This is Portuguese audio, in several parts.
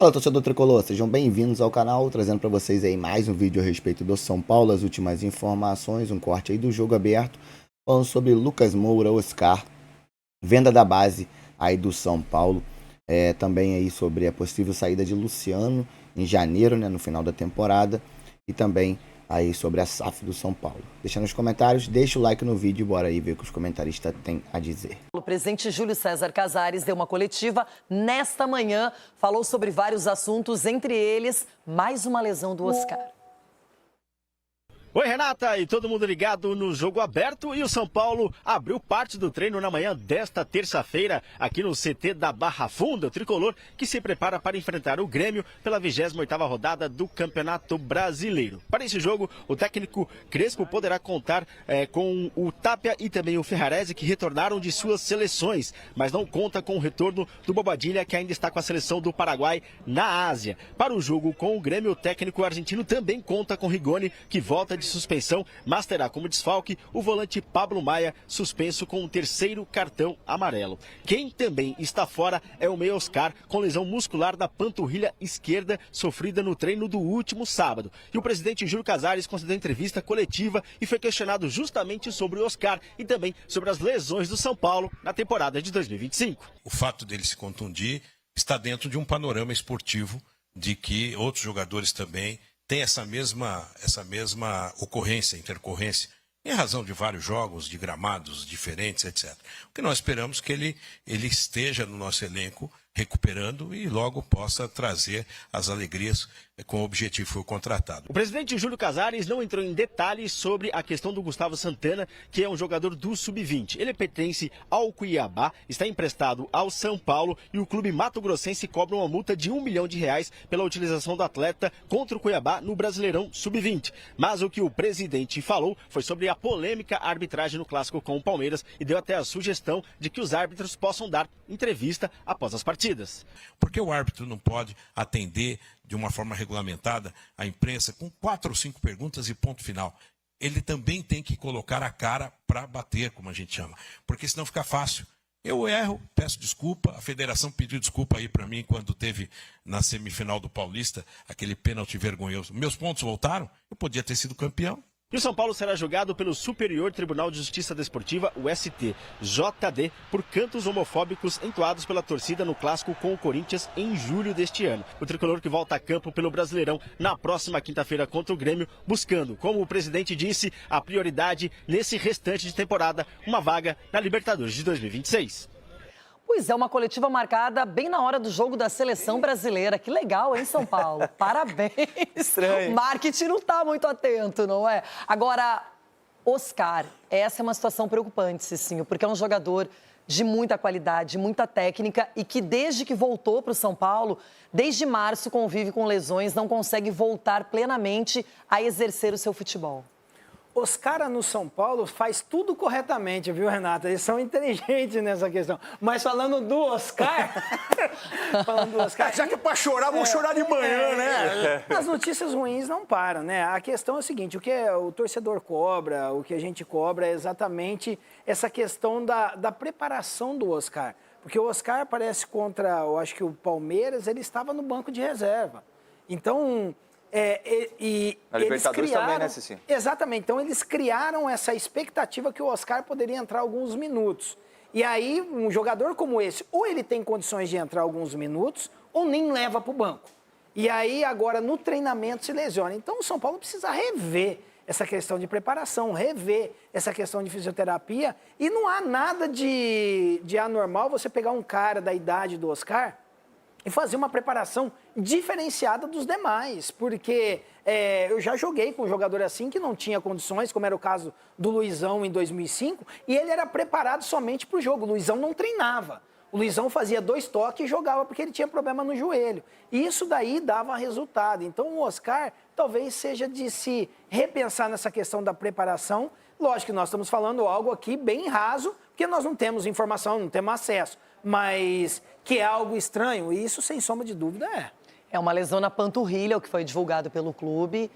Fala, torcedor tricolor, sejam bem-vindos ao canal, trazendo para vocês aí mais um vídeo a respeito do São Paulo, as últimas informações, um corte aí do jogo aberto, falando sobre Lucas Moura, Oscar, venda da base aí do São Paulo, também aí sobre a possível saída de Luciano em janeiro, né, no final da temporada, e também aí sobre a SAF do São Paulo. Deixa nos comentários, deixa o like no vídeo e bora aí ver o que os comentaristas têm a dizer. O presidente Júlio César Casares deu uma coletiva nesta manhã, falou sobre vários assuntos, entre eles, mais uma lesão do Oscar. Oi, Renata, e todo mundo ligado no Jogo Aberto. E o São Paulo abriu parte do treino na manhã desta terça-feira aqui no CT da Barra Funda, o tricolor que se prepara para enfrentar o Grêmio pela 28ª rodada do Campeonato Brasileiro. Para esse jogo, o técnico Crespo poderá contar com o Tapia e também o Ferrarese, que retornaram de suas seleções, mas não conta com o retorno do Bobadilla, que ainda está com a seleção do Paraguai na Ásia. Para o jogo com o Grêmio, o técnico argentino também conta com Rigoni, que volta de suspensão, mas terá como desfalque o volante Pablo Maia, suspenso com o 3º cartão amarelo. Quem também está fora é o meia Oscar, com lesão muscular da panturrilha esquerda sofrida no treino do último sábado. E o presidente Júlio Casares concedeu entrevista coletiva e foi questionado justamente sobre o Oscar e também sobre as lesões do São Paulo na temporada de 2025. O fato dele se contundir está dentro de um panorama esportivo de que outros jogadores também tem essa mesma ocorrência, intercorrência, em razão de vários jogos, de gramados diferentes, etc. O que nós esperamos que ele esteja no nosso elenco, recuperando e logo possa trazer as alegrias com o objetivo foi contratado. O presidente Júlio Casares não entrou em detalhes sobre a questão do Gustavo Santana, que é um jogador do Sub-20. Ele pertence ao Cuiabá, está emprestado ao São Paulo e o clube mato-grossense cobra uma multa de R$1 milhão pela utilização do atleta contra o Cuiabá no Brasileirão Sub-20. Mas o que o presidente falou foi sobre a polêmica arbitragem no clássico com o Palmeiras e deu até a sugestão de que os árbitros possam dar entrevista após as partidas. Porque o árbitro não pode atender de uma forma regulamentada a imprensa com 4 ou 5 perguntas e ponto final. Ele também tem que colocar a cara para bater, como a gente chama, porque senão fica fácil. Eu erro, peço desculpa, a federação pediu desculpa aí para mim quando teve na semifinal do Paulista aquele pênalti vergonhoso. Meus pontos voltaram, eu podia ter sido campeão. E o São Paulo será julgado pelo Superior Tribunal de Justiça Desportiva, o STJD, por cantos homofóbicos entoados pela torcida no clássico com o Corinthians em julho deste ano. O tricolor que volta a campo pelo Brasileirão na próxima quinta-feira contra o Grêmio, buscando, como o presidente disse, a prioridade nesse restante de temporada, uma vaga na Libertadores de 2026. Pois é, uma coletiva marcada bem na hora do jogo da seleção brasileira. Que legal, hein, São Paulo? Parabéns. Estranho. O marketing não está muito atento, não é? Agora, Oscar, essa é uma situação preocupante, Cicinho, porque é um jogador de muita qualidade, muita técnica e que desde que voltou para o São Paulo, desde março convive com lesões, não consegue voltar plenamente a exercer o seu futebol. Os caras no São Paulo faz tudo corretamente, viu, Renata? Eles são inteligentes nessa questão. Mas falando do Oscar... Já que é pra chorar, vamos chorar de manhã, né? As notícias ruins não param, né? A questão é o seguinte, o que o torcedor cobra, o que a gente cobra é exatamente essa questão da preparação do Oscar. Porque o Oscar parece contra, eu acho que o Palmeiras, ele estava no banco de reserva. Então... Na Libertadores também, né, Cicinho? Exatamente. Então, eles criaram essa expectativa que o Oscar poderia entrar alguns minutos. E aí, um jogador como esse, ou ele tem condições de entrar alguns minutos, ou nem leva para o banco. E aí, agora, no treinamento, se lesiona. Então, o São Paulo precisa rever essa questão de preparação, rever essa questão de fisioterapia. E não há nada de anormal você pegar um cara da idade do Oscar e fazer uma preparação diferenciada dos demais, porque eu já joguei com um jogador assim que não tinha condições, como era o caso do Luizão em 2005, e ele era preparado somente para o jogo. O Luizão não treinava. O Luizão fazia 2 toques e jogava porque ele tinha problema no joelho. E isso daí dava resultado. Então o Oscar talvez seja de se repensar nessa questão da preparação. Lógico que nós estamos falando algo aqui bem raso, porque nós não temos informação, não temos acesso. Mas que é algo estranho, e isso sem sombra de dúvida é. É uma lesão na panturrilha, o que foi divulgado pelo clube.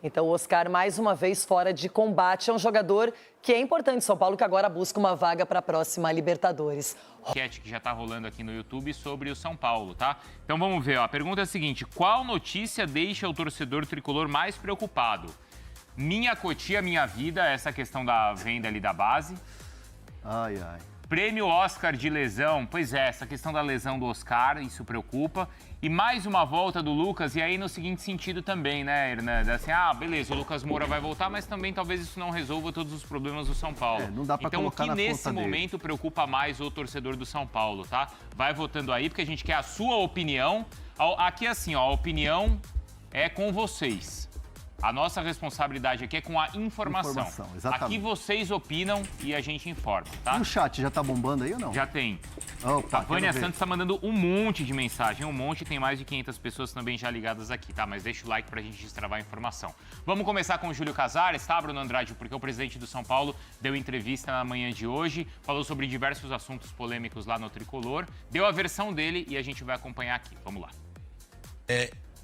Então, o Oscar, mais uma vez, fora de combate. É um jogador que é importante em São Paulo, que agora busca uma vaga para a próxima Libertadores. Enquete que já está rolando aqui no YouTube sobre o São Paulo, tá? Então, vamos ver. Ó. A pergunta é a seguinte. Qual notícia deixa o torcedor tricolor mais preocupado? Minha Cotia, Minha Vida, essa questão da venda ali da base. Ai, ai. Prêmio Oscar de lesão. Pois é, essa questão da lesão do Oscar, isso preocupa. E mais uma volta do Lucas, e aí no seguinte sentido também, né, Hernanda? Assim, beleza, o Lucas Moura vai voltar, mas também talvez isso não resolva todos os problemas do São Paulo. Não dá pra então, o colocar que na nesse conta momento dele. preocupa mais o torcedor do São Paulo, tá? Vai votando aí, porque a gente quer a sua opinião. Aqui, assim, ó, a opinião é com vocês. A nossa responsabilidade aqui é com a informação. Exatamente. Aqui vocês opinam e a gente informa, tá? E o chat já tá bombando aí ou não? Já tem. Opa, A Vânia quero ver. Santos tá mandando um monte de mensagem, um monte, tem mais de 500 pessoas também já ligadas aqui, tá? Mas deixa o like pra gente destravar a informação. Vamos começar com o Júlio Casares, tá, Bruno Andrade? Porque o presidente do São Paulo deu entrevista na manhã de hoje, falou sobre diversos assuntos polêmicos lá no Tricolor, deu a versão dele e a gente vai acompanhar aqui. Vamos lá.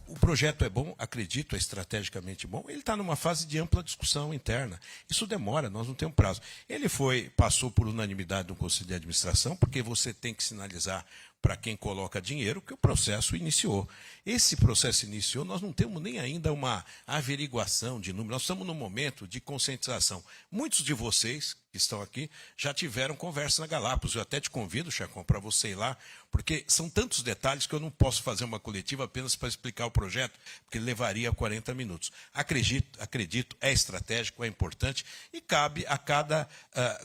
O projeto é bom, acredito, é estrategicamente bom. Ele está numa fase de ampla discussão interna. Isso demora, nós não temos prazo. Ele passou por unanimidade no Conselho de Administração, porque você tem que sinalizar para quem coloca dinheiro que o processo iniciou. Esse processo iniciou, nós não temos nem ainda uma averiguação de número, nós estamos num momento de conscientização. Muitos de vocês que estão aqui já tiveram conversa na Galápagos. Eu até te convido, Chacon, para você ir lá, porque são tantos detalhes que eu não posso fazer uma coletiva apenas para explicar o projeto, porque levaria 40 minutos. Acredito, é estratégico, é importante e cabe a cada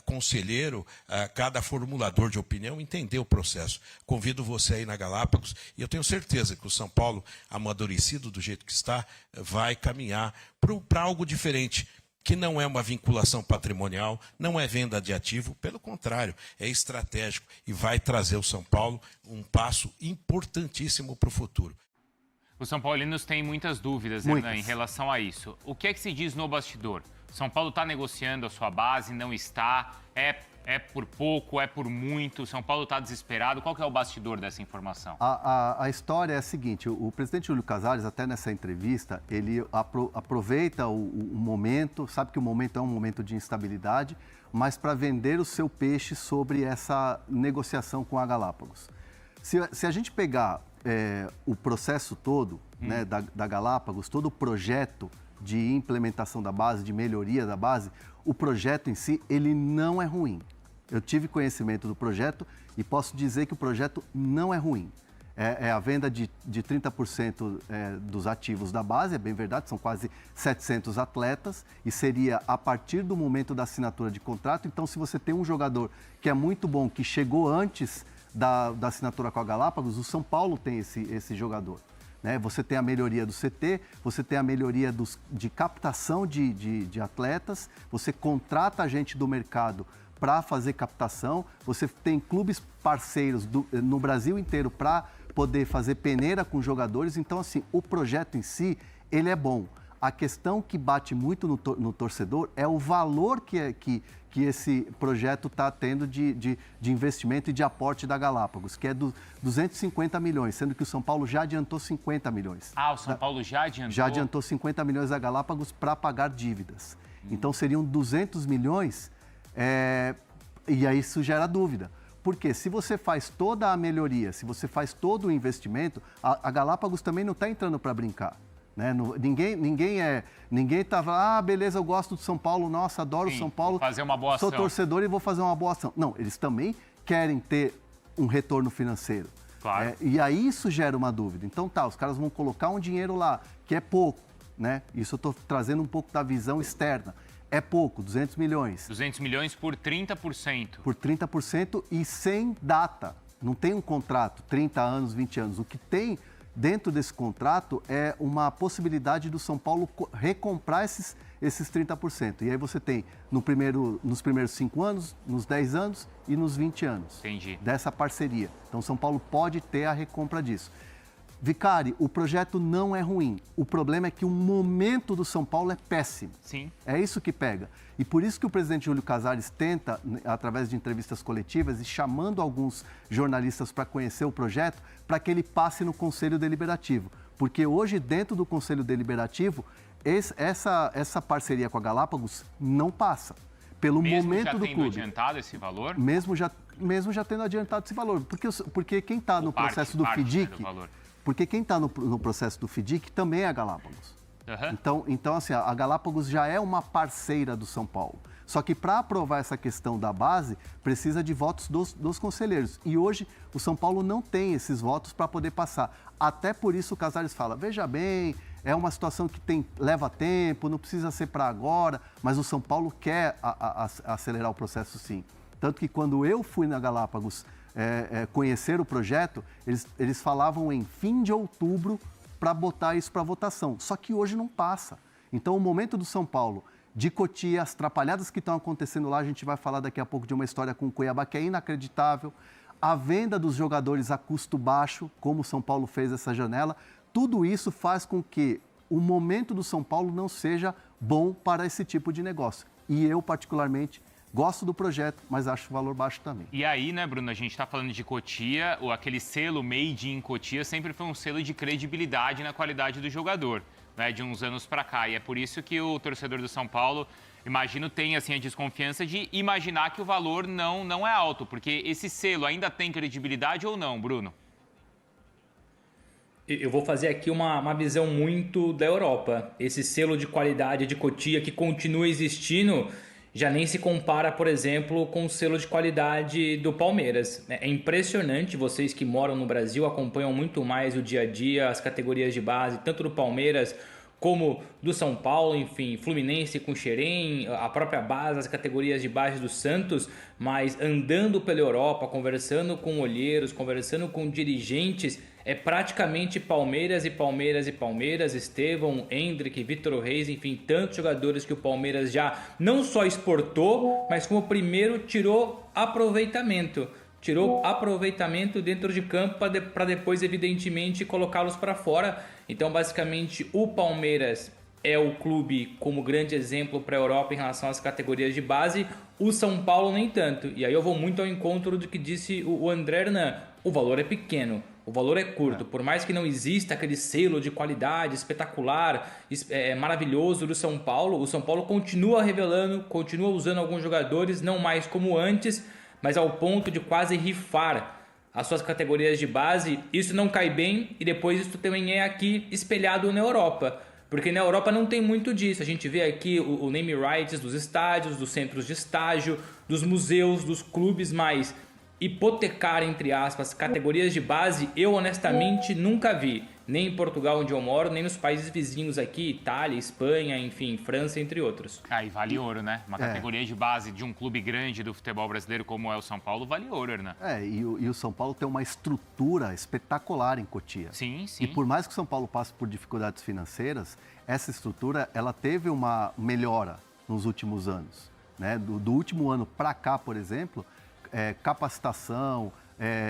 conselheiro, a cada formulador de opinião entender o processo. Convido você aí na Galápagos e eu tenho certeza que o São Paulo, amadurecido do jeito que está, vai caminhar para algo diferente, que não é uma vinculação patrimonial, não é venda de ativo, pelo contrário, é estratégico e vai trazer o São Paulo um passo importantíssimo para o futuro. Os São Paulinos têm muitas dúvidas, Hernan, em relação a isso. O que é que se diz no bastidor? São Paulo está negociando a sua base, não está? É por pouco, é por muito? São Paulo está desesperado? Qual que é o bastidor dessa informação? A história é a seguinte, o presidente Júlio Casares, até nessa entrevista, ele aproveita o momento, sabe que o momento é um momento de instabilidade, mas para vender o seu peixe sobre essa negociação com a Galápagos. Se a gente pegar o processo todo, né, da Galápagos, todo o projeto de implementação da base, de melhoria da base, o projeto em si, ele não é ruim. Eu tive conhecimento do projeto e posso dizer que o projeto não é ruim. É a venda de 30% dos ativos da base, é bem verdade, são quase 700 atletas e seria a partir do momento da assinatura de contrato. Então, se você tem um jogador que é muito bom, que chegou antes da assinatura com a Galápagos, o São Paulo tem esse jogador. Né? Você tem a melhoria do CT, você tem a melhoria de captação de atletas, você contrata a gente do mercado para fazer captação, você tem clubes parceiros no Brasil inteiro para poder fazer peneira com jogadores. Então, assim, o projeto em si, ele é bom. A questão que bate muito no torcedor é o valor que esse projeto está tendo de investimento e de aporte da Galápagos, que é 250 milhões, sendo que o São Paulo já adiantou 50 milhões. O São Paulo já adiantou? Já adiantou 50 milhões da Galápagos para pagar dívidas. Então, seriam 200 milhões, e aí isso gera dúvida. Porque se você faz toda a melhoria, se você faz todo o investimento, a Galápagos também não está entrando para brincar. Né? Ninguém estava, beleza, eu gosto do São Paulo, nossa, adoro o São Paulo, fazer uma boa ação. Sou torcedor e vou fazer uma boa ação. Não, eles também querem ter um retorno financeiro. Claro. E aí isso gera uma dúvida. Então os caras vão colocar um dinheiro lá, que é pouco, né? Isso eu estou trazendo um pouco da visão externa. É pouco, 200 milhões. 200 milhões por 30%. Por 30% e sem data. Não tem um contrato, 30 anos, 20 anos. O que tem dentro desse contrato é uma possibilidade do São Paulo recomprar esses 30%. E aí você tem nos primeiros 5 anos, nos 10 anos e nos 20 anos. Entendi. Dessa parceria. Então, São Paulo pode ter a recompra disso. Vicari, o projeto não é ruim. O problema é que o momento do São Paulo é péssimo. Sim. É isso que pega. E por isso que o presidente Júlio Casares tenta, através de entrevistas coletivas e chamando alguns jornalistas para conhecer o projeto, para que ele passe no Conselho Deliberativo. Porque hoje, dentro do Conselho Deliberativo, essa parceria com a Galápagos não passa. Pelo momento do clube. Mesmo já tendo adiantado esse valor? Mesmo já tendo adiantado esse valor. Porque quem está no processo do FIDIC... Porque quem está no processo do FIDIC também é a Galápagos. Então, assim, a Galápagos já é uma parceira do São Paulo. Só que para aprovar essa questão da base, precisa de votos dos conselheiros. E hoje o São Paulo não tem esses votos para poder passar. Até por isso o Casares fala, veja bem, é uma situação que leva tempo, não precisa ser para agora, mas o São Paulo quer acelerar o processo sim. Tanto que quando eu fui na Galápagos conhecer o projeto, eles falavam em fim de outubro para botar isso para votação. Só que hoje não passa. Então o momento do São Paulo, de Cotia, as atrapalhadas que estão acontecendo lá, a gente vai falar daqui a pouco de uma história com o Cuiabá que é inacreditável, a venda dos jogadores a custo baixo, como o São Paulo fez essa janela, tudo isso faz com que o momento do São Paulo não seja bom para esse tipo de negócio. E eu, particularmente, gosto do projeto, mas acho o valor baixo também. E aí, né, Bruno, a gente está falando de Cotia, aquele selo Made in Cotia sempre foi um selo de credibilidade na qualidade do jogador, né, de uns anos para cá. E é por isso que o torcedor do São Paulo, imagino, tem assim, a desconfiança de imaginar que o valor não é alto, porque esse selo ainda tem credibilidade ou não, Bruno? Eu vou fazer aqui uma visão muito da Europa. Esse selo de qualidade de Cotia que continua existindo já nem se compara, por exemplo, com o selo de qualidade do Palmeiras. É impressionante, vocês que moram no Brasil acompanham muito mais o dia a dia, as categorias de base, tanto do Palmeiras como do São Paulo, enfim, Fluminense com Xerém, a própria base, as categorias de base do Santos, mas andando pela Europa, conversando com olheiros, conversando com dirigentes, é praticamente Palmeiras e Palmeiras e Palmeiras, Estevão, Endrick, Vitor Reis, enfim, tantos jogadores que o Palmeiras já não só exportou, mas como primeiro tirou aproveitamento. Tirou aproveitamento dentro de campo para depois, evidentemente, colocá-los para fora. Então, basicamente, o Palmeiras é o clube como grande exemplo para a Europa em relação às categorias de base. O São Paulo nem tanto. E aí eu vou muito ao encontro do que disse o André Hernan. O valor é pequeno. O valor é curto, por mais que não exista aquele selo de qualidade espetacular, maravilhoso do São Paulo, o São Paulo continua revelando, continua usando alguns jogadores, não mais como antes, mas ao ponto de quase rifar as suas categorias de base. Isso não cai bem e depois isso também é aqui espelhado na Europa, porque na Europa não tem muito disso. A gente vê aqui o name rights dos estádios, dos centros de estágio, dos museus, dos clubes mais hipotecar, entre aspas, categorias de base, eu honestamente nunca vi, nem em Portugal onde eu moro, nem nos países vizinhos aqui, Itália, Espanha, enfim, França, entre outros. E vale ouro, né? Uma categoria de base de um clube grande do futebol brasileiro como é o São Paulo, vale ouro, né? E o São Paulo tem uma estrutura espetacular em Cotia. Sim, sim. E por mais que o São Paulo passe por dificuldades financeiras, essa estrutura, ela teve uma melhora nos últimos anos, né? Do último ano para cá, por exemplo, capacitação,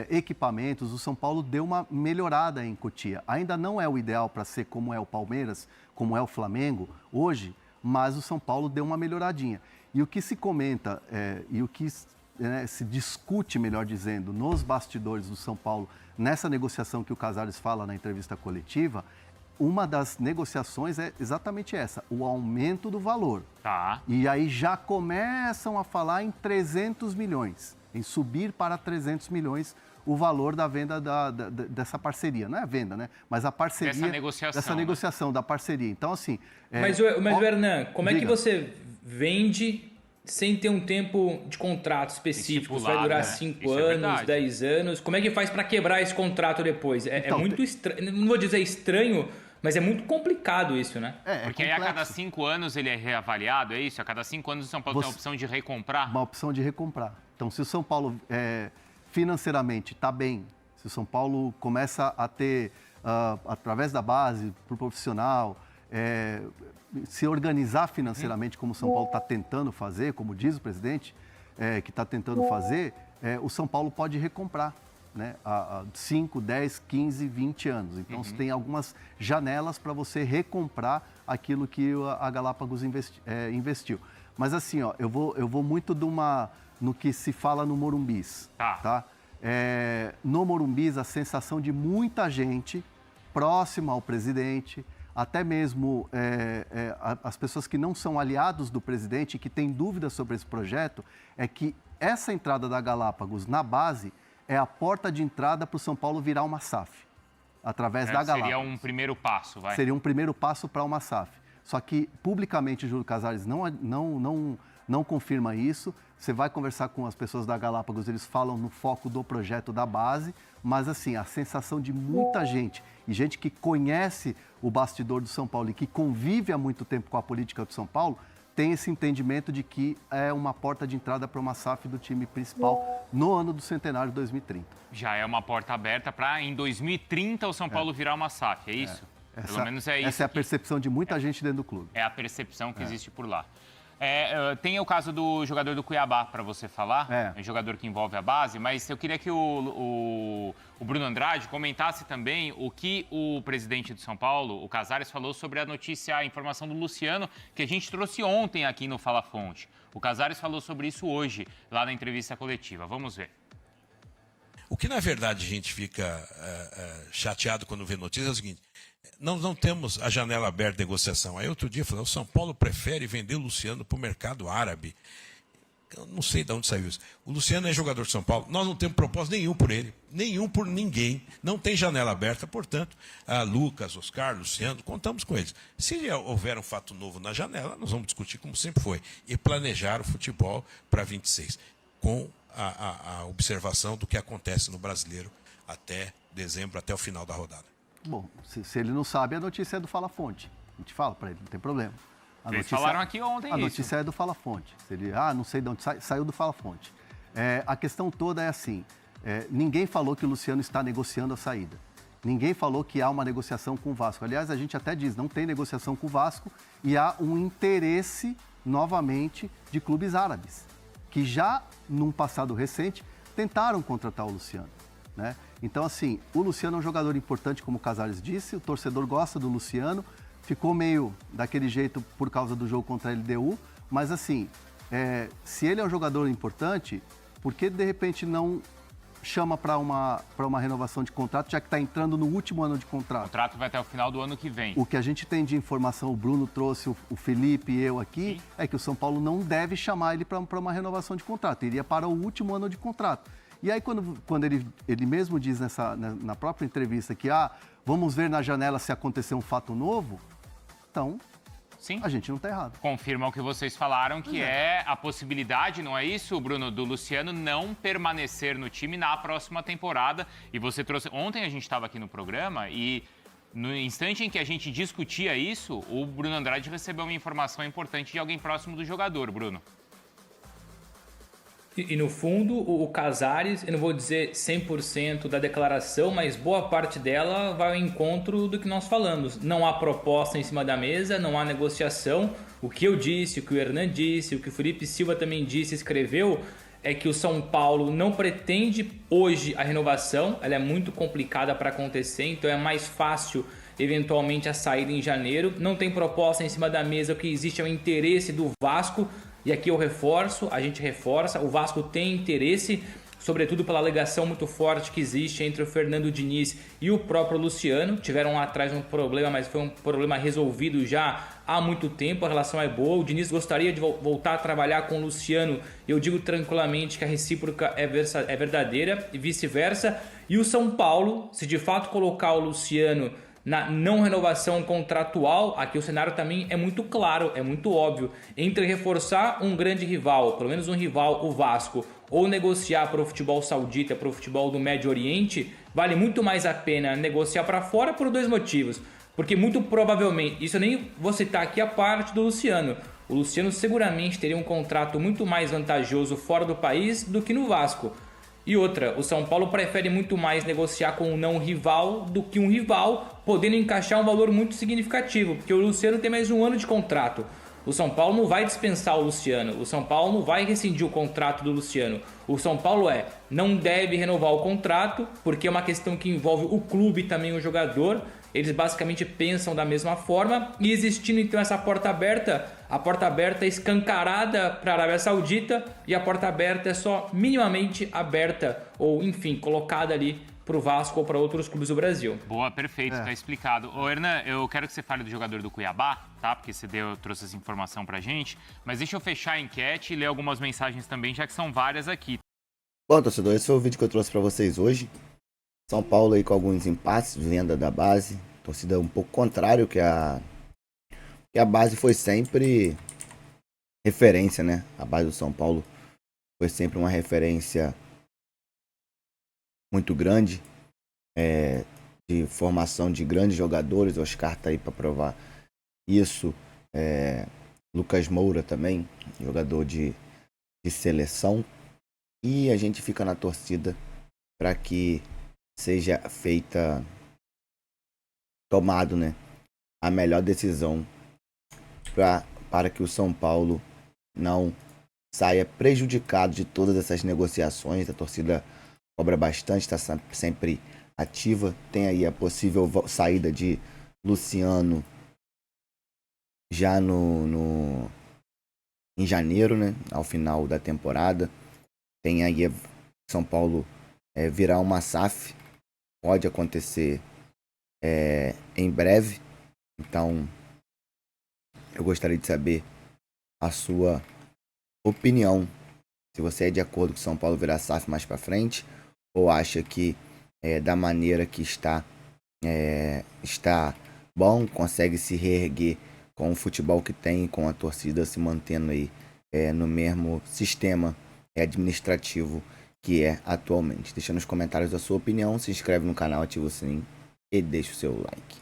equipamentos, o São Paulo deu uma melhorada em Cotia. Ainda não é o ideal para ser como é o Palmeiras, como é o Flamengo hoje, mas o São Paulo deu uma melhoradinha. E o que se comenta e o que se discute, melhor dizendo, nos bastidores do São Paulo, nessa negociação que o Casares fala na entrevista coletiva, uma das negociações é exatamente essa, o aumento do valor. Tá. E aí já começam a falar em 300 milhões, em subir para 300 milhões o valor da venda dessa parceria. Não é a venda, né? Mas a parceria... Dessa negociação, da parceria. Então, assim... Mas Hernan, como é que você vende sem ter um tempo de contrato específico? Vai durar 5 anos, 10 anos? Como é que faz para quebrar esse contrato depois? É muito estranho, não vou dizer estranho, mas é muito complicado isso, né? Porque aí a cada 5 anos ele é reavaliado, é isso? A cada 5 anos o São Paulo tem a opção de recomprar? Uma opção de recomprar. Então, se o São Paulo financeiramente está bem, se o São Paulo começa a ter, através da base, para o profissional, se organizar financeiramente, como o São Paulo está tentando fazer, como diz o presidente, que está tentando fazer, o São Paulo pode recomprar, né, há 5, 10, 15, 20 anos. Então, você tem algumas janelas para você recomprar aquilo que a Galápagos investiu. Mas assim, eu vou muito no que se fala no Morumbis. Tá? No Morumbis, a sensação de muita gente próxima ao presidente, até mesmo as pessoas que não são aliados do presidente e que têm dúvidas sobre esse projeto, é que essa entrada da Galápagos na base é a porta de entrada para o São Paulo virar uma SAF, através da Galápagos. Seria um primeiro passo, vai. Seria um primeiro passo para uma SAF. Só que, publicamente, Júlio Casares não confirma isso. Você vai conversar com as pessoas da Galápagos, eles falam no foco do projeto da base, mas, assim, a sensação de muita gente, e gente que conhece o bastidor do São Paulo e que convive há muito tempo com a política do São Paulo, tem esse entendimento de que é uma porta de entrada para uma SAF do time principal no ano do centenário de 2030. Já é uma porta aberta para, em 2030, o São Paulo virar uma SAF, é isso? Pelo menos é isso. Essa é a percepção de muita gente dentro do clube. É a percepção que existe por lá. Tem o caso do jogador do Cuiabá para você falar, um jogador que envolve a base, mas eu queria que o Bruno Andrade comentasse também o que o presidente do São Paulo, o Casares, falou sobre a notícia, a informação do Luciano, que a gente trouxe ontem aqui no Fala Fonte. O Casares falou sobre isso hoje, lá na entrevista coletiva. Vamos ver. O que, na verdade, a gente fica chateado quando vê notícias é o seguinte: nós não temos a janela aberta de negociação. Aí outro dia falou, o São Paulo prefere vender o Luciano para o mercado árabe. Eu não sei de onde saiu isso. O Luciano é jogador de São Paulo, nós não temos propósito nenhum por ele, nenhum por ninguém, não tem janela aberta, portanto, Lucas, Oscar, Luciano, contamos com eles. Se houver um fato novo na janela, nós vamos discutir como sempre foi, e planejar o futebol para 26, com a observação do que acontece no Brasileiro até dezembro, até o final da rodada. Bom, se ele não sabe, a notícia é do Fala Fonte. A gente fala para ele, não tem problema. Eles falaram aqui ontem A notícia é do Fala Fonte. Se ele, não sei de onde saiu do Fala Fonte. A questão toda é assim, ninguém falou que o Luciano está negociando a saída. Ninguém falou que há uma negociação com o Vasco. Aliás, a gente até diz, não tem negociação com o Vasco e há um interesse, novamente, de clubes árabes, que já, num passado recente, tentaram contratar o Luciano, né? Então, assim, o Luciano é um jogador importante, como o Casares disse, o torcedor gosta do Luciano, ficou meio daquele jeito por causa do jogo contra a LDU, mas, assim, se ele é um jogador importante, por que, de repente, não chama para uma renovação de contrato, já que está entrando no último ano de contrato? O contrato vai até o final do ano que vem. O que a gente tem de informação, o Bruno trouxe, o Felipe e eu aqui, é que o São Paulo não deve chamar ele para uma renovação de contrato, iria para o último ano de contrato. E aí, quando ele mesmo diz na própria entrevista que vamos ver na janela se acontecer um fato novo, então Sim. A gente não está errado. Confirma o que vocês falaram, que é a possibilidade, não é isso, Bruno, do Luciano não permanecer no time na próxima temporada. E você trouxe... Ontem a gente estava aqui no programa e no instante em que a gente discutia isso, o Bruno Andrade recebeu uma informação importante de alguém próximo do jogador, Bruno. E no fundo, o Casares, eu não vou dizer 100% da declaração, mas boa parte dela vai ao encontro do que nós falamos. Não há proposta em cima da mesa, não há negociação. O que eu disse, o que o Hernan disse, o que o Felipe Silva também disse, escreveu, é que o São Paulo não pretende hoje a renovação. Ela é muito complicada para acontecer, então é mais fácil eventualmente a saída em janeiro. Não tem proposta em cima da mesa, o que existe é o interesse do Vasco. E aqui eu reforço, a gente reforça, o Vasco tem interesse, sobretudo pela alegação muito forte que existe entre o Fernando Diniz e o próprio Luciano. Tiveram lá atrás um problema, mas foi um problema resolvido já há muito tempo, a relação é boa. O Diniz gostaria de voltar a trabalhar com o Luciano, eu digo tranquilamente que a recíproca é verdadeira e vice-versa. E o São Paulo, se de fato colocar o Luciano na não renovação contratual, aqui o cenário também é muito claro, é muito óbvio. Entre reforçar um grande rival, pelo menos um rival, o Vasco, ou negociar para o futebol saudita, para o futebol do Médio Oriente, vale muito mais a pena negociar para fora por dois motivos. Porque muito provavelmente, isso eu nem vou citar aqui a parte do Luciano, o Luciano seguramente teria um contrato muito mais vantajoso fora do país do que no Vasco. E outra, o São Paulo prefere muito mais negociar com um não rival do que um rival, podendo encaixar um valor muito significativo, porque o Luciano tem mais um ano de contrato. O São Paulo não vai dispensar o Luciano, o São Paulo não vai rescindir o contrato do Luciano. O São Paulo não deve renovar o contrato, porque é uma questão que envolve o clube e também o jogador. Eles basicamente pensam da mesma forma, e existindo então essa porta aberta, a porta aberta é escancarada para a Arábia Saudita e a porta aberta é só minimamente aberta, ou enfim, colocada ali para o Vasco ou para outros clubes do Brasil. Boa, perfeito, tá explicado. Ô, Hernan, eu quero que você fale do jogador do Cuiabá, tá? Porque você trouxe essa informação pra gente. Mas deixa eu fechar a enquete e ler algumas mensagens também, já que são várias aqui. Bom, torcedor, esse foi o vídeo que eu trouxe para vocês hoje. São Paulo aí com alguns empates, venda da base. Torcida um pouco contrário, que a base foi sempre referência, né? A base do São Paulo foi sempre uma referência muito grande, de formação de grandes jogadores. O Oscar tá aí para provar isso. Lucas Moura também, jogador de seleção. E a gente fica na torcida para que seja tomado, né, a melhor decisão para que o São Paulo não saia prejudicado de todas essas negociações. A torcida cobra bastante, está sempre ativa. Tem aí a possível saída de Luciano já em janeiro, né, ao final da temporada. Tem aí São Paulo virar uma SAF, pode acontecer em breve. Então, eu gostaria de saber a sua opinião. Se você é de acordo com o São Paulo virar SAF mais para frente, ou acha que da maneira que está bom, consegue se reerguer com o futebol que tem, com a torcida se mantendo aí no mesmo sistema administrativo que é atualmente. Deixa nos comentários a sua opinião, se inscreve no canal, ativa o sininho e deixa o seu like.